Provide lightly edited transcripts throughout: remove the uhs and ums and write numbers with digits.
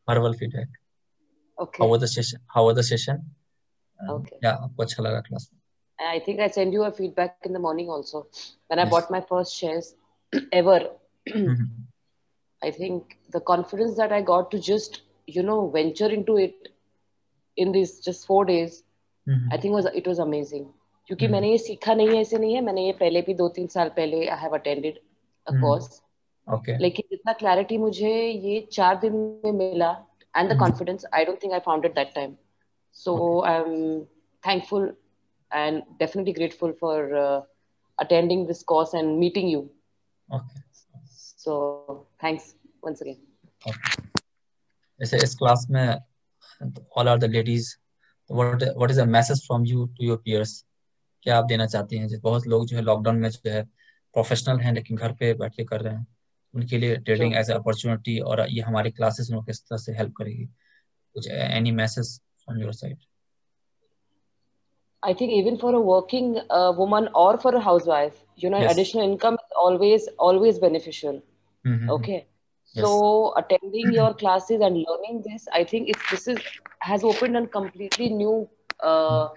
verbal feedback. Okay. How was the session? How was the session? Okay. क्या आपको अच्छा लगा क्लास में? I think I sent you a feedback in the morning also when I Yes. bought my first shares ever. Mhm. I think the confidence that I got to just venture into it in these just 4 days, I Mhm. think it was amazing. क्योंकि Mhm. मैंने ये सीखा नहीं है, ऐसे नहीं है, मैंने ये पहले भी 2-3 साल पहले I have attended a Mhm. Course, Okay. लेकिन जितना क्लैरिटी मुझे ये 4 दिन में मिला and the Mhm. Confidence, I don't think I found it that time. So Okay. I'm thankful and definitely grateful for attending this course and meeting you. Okay. So thanks once again. Okay. जैसे इस class में all are the ladies. What is a message from you to your peers? क्या आप देना चाहती हैं? जैसे बहुत लोग जो है लॉकडाउन में जो है प्रोफेशनल हैं लेकिन घर पे बैठ के कर रहे हैं, उनके लिए ट्रेडिंग True. एज अपॉर्चुनिटी और ये हमारी क्लासेस उनको किस तरह से हेल्प करेगी? कुछ any message from your side? I think even for a working woman or for a housewife, yes. additional income is always beneficial. Okay. Yes. So attending your classes and learning this, I think this is has opened a completely new uh,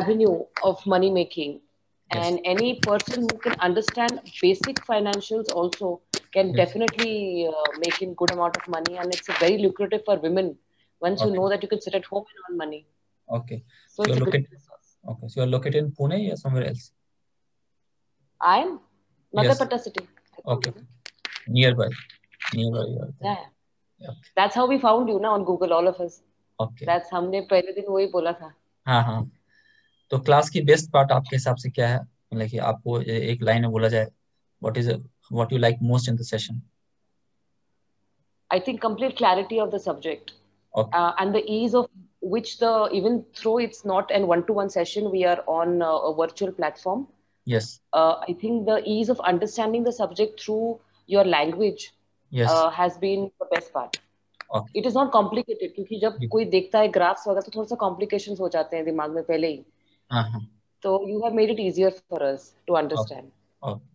avenue of money making. Yes. And any person who can understand basic financials also can yes. definitely make in good amount of money, and it's very lucrative for women once you okay. know that you can sit at home and earn money. Okay. So so you it's are a great located. resource. Okay, so you are located in Pune या somewhere else? I'm yes. Nagarpata city. I told okay. you. Nearby. Nearby you are Yeah, there. yeah. Okay. That's how we found you now on Google, all of us. Okay. That's हमने पहले दिन वही बोला था. हाँ हाँ. तो class की बेस्ट पार्ट आपके हिसाब से क्या है? मतलब कि आपको एक लाइन में बोला जाए, what you like most in the session? I think complete clarity of the subject okay. and the ease of which even though it's not an one-to-one session, we are on a virtual platform. Yes. I think the ease of understanding the subject through your language yes. has been the best part. Okay. It is not complicated क्योंकि जब कोई देखता है graphs वगैरह तो थोड़ा सा complications हो जाते हैं दिमाग में पहले ही. हाँ हाँ. तो you have made it easier for us to okay. understand. Okay.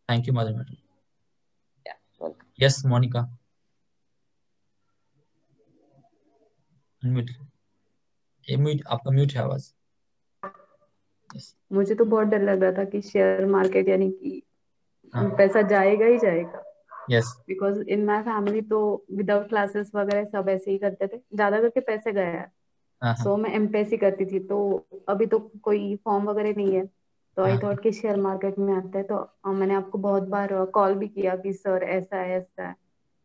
Thank you mother madam. Yeah, welcome. Yes Monika. Unmute. ये म्यूट, आपका म्यूट है आवाज. यस. मुझे तो बहुत डर लग रहा था कि शेयर मार्केट यानी कि हाँ. पैसा जाएगा ही जाएगा, yes. Because in my family तो विदाउट क्लासेस वगैरह सब ऐसे ही करते थे, ज्यादा करके पैसे गया है. हाँ हाँ. सो मैं एमपीएससी करती थी, तो अभी तो कोई फॉर्म वगैरह नहीं है, तो आई हाँ थॉट कि शेयर मार्केट में आता है. तो मैंने आपको बहुत बार कॉल भी किया कि सर ऐसा है ऐसा है.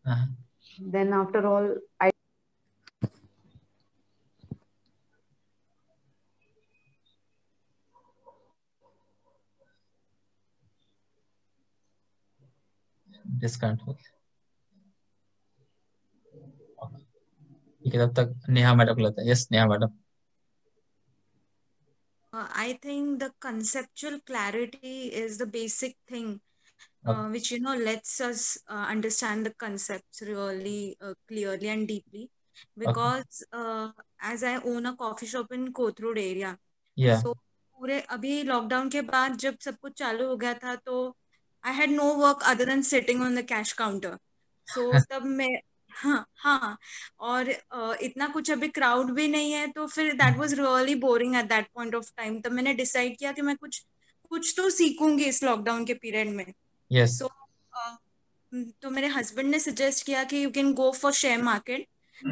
हाँ. Then after all I discount हो गया. ओके. ठीक है, तब तक नेहा मैडम को लगता है. Yes Neha madam. I think the conceptual clarity is the basic thing which lets us understand the concepts really clearly and deeply, okay. because as I own a coffee shop in Kothurud area, या. so पूरे अभी lockdown के बाद जब सब कुछ चालू हो गया था तो I had no work other than sitting on the cash counter. So तब मैं हाँ हाँ, और इतना कुछ अभी क्राउड भी नहीं है, तो फिर that was really boring at that point of time. तब मैंने डिसाइड किया कि मैं कुछ कुछ तो सीखूंगी इस लॉकडाउन के पीरियड में. यस. सो तो मेरे हस्बैंड ने सजेस्ट किया कि you can go for share market.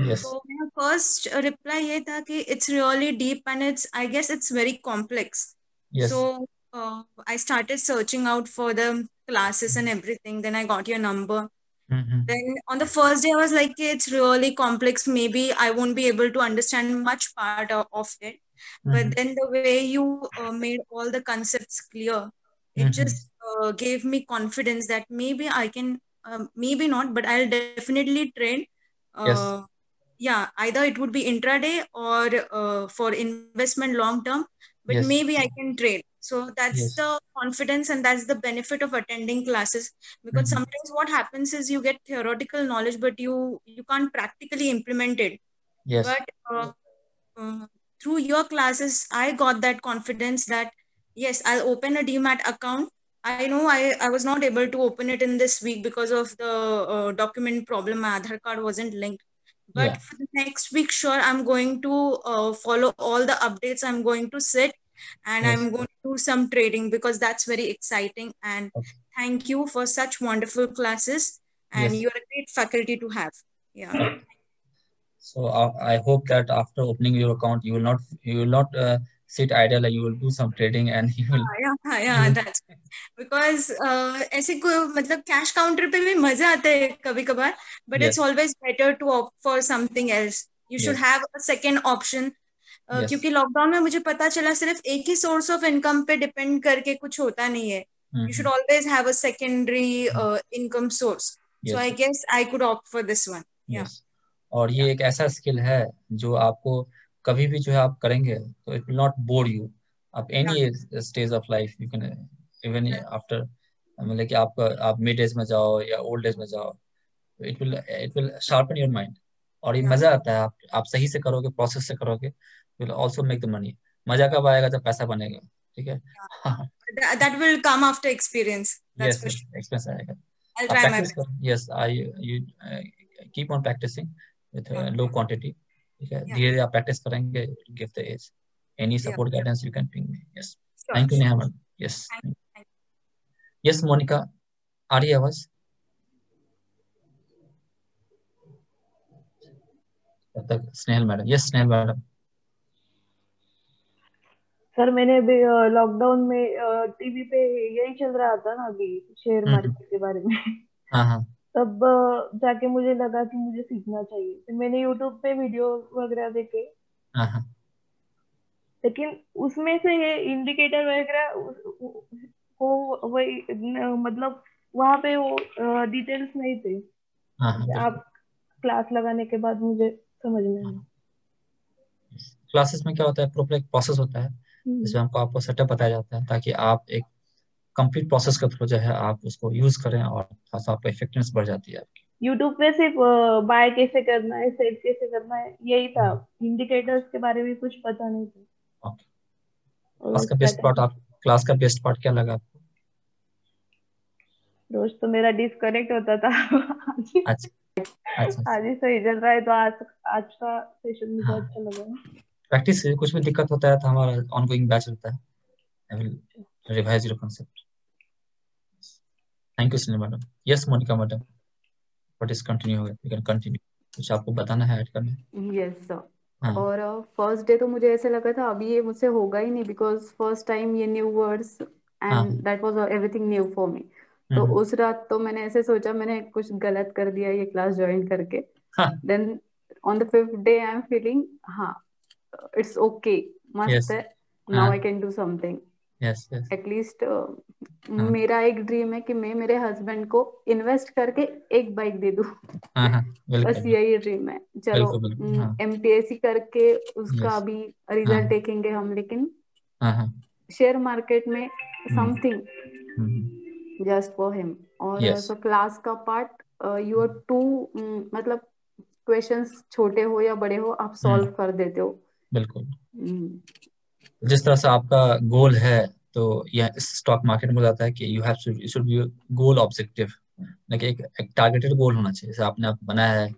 Yes. तो मेरा फर्स्ट रिप्लाई ये था कि it's really deep and it's I guess it's very complex. Yes. So I started searching out for the classes and everything. Then I got your number. Then on the first day, I was like, it's really complex. Maybe I won't be able to understand much part of it. But then the way you made all the concepts clear, it just gave me confidence that maybe I can, maybe not, but I'll definitely trade. Yes. Yeah, either it would be intraday or for investment long term, but Yes. maybe I can trade. So that's Yes. the confidence and that's the benefit of attending classes, because sometimes what happens is you get theoretical knowledge, but you can't practically implement it. Yes. But through your classes, I got that confidence that yes, I'll open a demat account I know I was not able to open it in this week because of the document problem. My Aadhaar card wasn't linked. But Yeah. for the next week, sure, I'm going to follow all the updates. I'm going to sit and Yes. I'm going to do some trading because that's very exciting. And Okay. thank you for such wonderful classes. And Yes. you're a great faculty to have. Yeah. So I hope that after opening your account, you will not sit idle. You will do some trading and you will. Yeah, that's because ऐसे को मतलब cash counter पे भी मजा आता है कभी कभार, but it's Yes. always better to opt for something else. You should Yes. have a second option. Yes. क्योंकि लॉकडाउन में मुझे पता चला सिर्फ एक ही सोर्स ऑफ इनकम पे डिपेंड करके कुछ होता नहीं है. You should always have a secondary income source. So Yes. I guess I could opt for this one. Yeah. Yes. और ये एक ऐसा स्किल है जो आपको कभी भी जो है आप करेंगे तो it will not bore you. आप any stage of life you can even after, मतलब कि आप मिड एज में जाओ या ओल्ड एज में जाओ, it will sharpen your mind. और ये मजा आता है. आप सही से करोगे, प्रोसेस से करोगे, will also make the money. मजा कब आएगा? जब पैसा बनेगा. ठीक है. That will come after experience. That's Yes, for sure. experience आएगा. I'll आप try my practice best. करो. Yes, you keep on practicing with low quantity. ठीक है. Yeah. धीरे आप practice करेंगे, give the age. Any support Yeah. guidance you can ping me. Yes. Sure. Thank you, Neha madam. Yes. Thank you. Yes, Monica. आ रही है आवाज? तब तक Snehal madam. Yes, Snehal madam. Sir मैंने अभी लॉकडाउन में टीवी पे यही चल रहा था ना अभी शेयर मार्केट के बारे में. हाँ. तब जाके मुझे लगा कि मुझे सीखना चाहिए. फिर मैंने यूट्यूब पे वीडियो वगैरह देखे. हाँ. लेकिन उसमें से ये इंडिकेटर वगैरह वो वही मतलब वहाँ पे वो डिटेल्स नहीं थे. हाँ. आप क्लास लगाने के बाद मुझे समझ में आया. क्लासेस में क्या होता है, प्रॉपर एक प्रोसेस होता है जिसमें आपको सेटअप बताया जाता है ताकि आप एक कंप्लीट प्रोसेस के थ्रू जो है आप उसको यूज करें और थोड़ा सा आपको इफेक्टिवनेस बढ़ जाती है आपकी. यूट्यूब पे सिर्फ बाय कैसे करना है, सेल कैसे करना है, यही था. इंडिकेटर्स के बारे में कुछ पता नहीं था. क्लास का बेस्ट पार्ट क्या लगा आपको? रोज तो मेरा डिस्कनेक्ट होता था. अच्छा. आज ही सही चल रहा है तो आज का सेशन मुझे अच्छा लगा. प्रैक्टिस से कुछ भी दिक्कत होता है तो हमारा ऑनगोइंग बैच रहता है. I will revise your concept. Thank you Sunil madam. Yes Monika madam, what is continue, you can continue. कुछ आपको बताना है, ऐड करना है? Yes sir. और फर्स्ट डे तो मुझे ऐसे लगा था अभी ये मुझसे होगा ही नहीं बिकॉज फर्स्ट टाइम ये new words and that was everything new for me. तो उस रात तो मैंने ऐसे सोचा मैंने कुछ गलत कर दिया ये क्लास ज्वाइन करके. Then on the 5th day I am feeling हाँ इट्स ओके, मस्त है, now I can do something. At least मेरा एक ड्रीम है कि मैं मेरे हस्बैंड को इन्वेस्ट करके एक बाइक दे दूं. बस यही ड्रीम है. चलो MPSC करके उसका अभी रिजल्ट देखेंगे हम, लेकिन शेयर मार्केट में समथिंग जस्ट फॉर हिम. और सो क्लास का पार्ट यू आर टू मतलब क्वेश्चंस छोटे हो या बड़े हो आप सॉल्व कर देते हो. बिल्कुल. जिस तरह से आपका गोल है तो यह स्टॉक मार्केट में जाता है कि you should be goal objective, like एक टारगेटेड गोल होना चाहिए. जैसे आपने बनाया है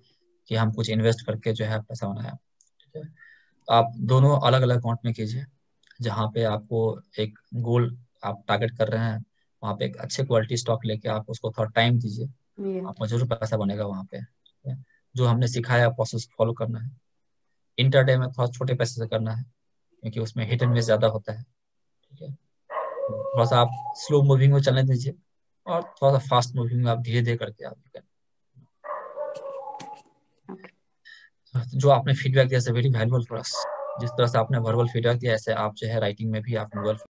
कि हम कुछ इन्वेस्ट करके जो है पैसा बनाया. ठीक है. आप दोनों अलग अलग अकाउंट में कीजिए. जहाँ पे आपको एक गोल आप टारगेट कर रहे हैं वहाँ पे एक अच्छे क्वालिटी स्टॉक लेके आप उसको थोड़ा टाइम दीजिए, आपको जरूर पैसा बनेगा वहाँ पे. जो हमने सिखाया प्रोसेस फॉलो करना है. इंटरडे में थोड़ा छोटे पैसे से करना है क्योंकि उसमें हिट एंड मिस ज्यादा होता है. ठीक है. थोड़ा सा आप स्लो मूविंग में चलने दीजिए और थोड़ा सा फास्ट मूविंग में आप धीरे धीरे करके आप करें. जो आपने फीडबैक दिया वेरी वैल्यूएबल फॉर अस. जिस तरह से आपने वर्बल फीडबैक दिया ऐसे आप जो है राइटिंग में भी आप